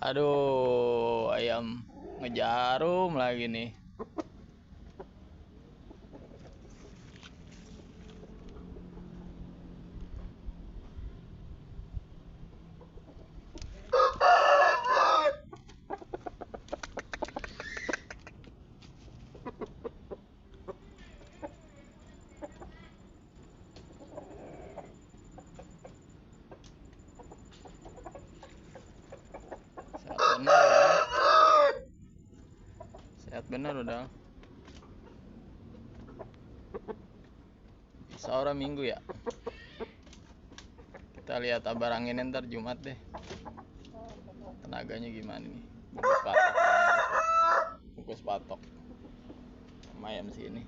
Aduh, ayam ngejarum lagi nih. Sehat bener udah. Sehat bener udah. Saura Minggu ya. Kita lihat abar anginnya ntar Jumat deh. Tenaganya gimana nih? Bungkus patok. Bungkus patok. Sama ayam sini.